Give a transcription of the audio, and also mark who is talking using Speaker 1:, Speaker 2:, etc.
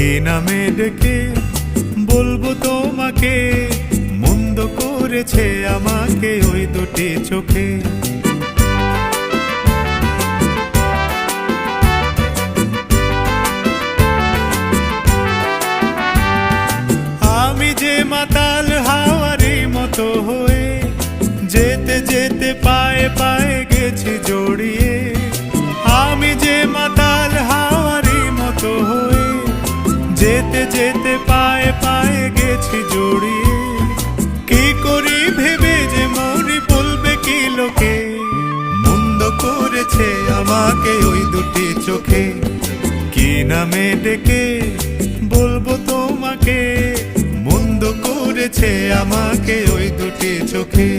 Speaker 1: কি নামে ডেকে বলবো তোমাকে, মন্দ করেছে আমাকে ওই দুটি চোখে। আমি যে মাতাল হাওয়ারি মতো হয়ে যেতে যেতে পায়ে পায়ে গেছি জড়িয়ে। আমি যে মাতাল হাওয়ারি মতো হয়ে যেতে যেতে পায়ে পায়ে গেছি জড়িয়ে। কি করি ভেবে যে মরি বলবে কি লোকে, মন্দ করেছে আমাকে ওই দুটি চোখে। কি নামে ডেকে বলবো তোমাকে, মন্দ করেছে আমাকে ওই দুটি চোখে।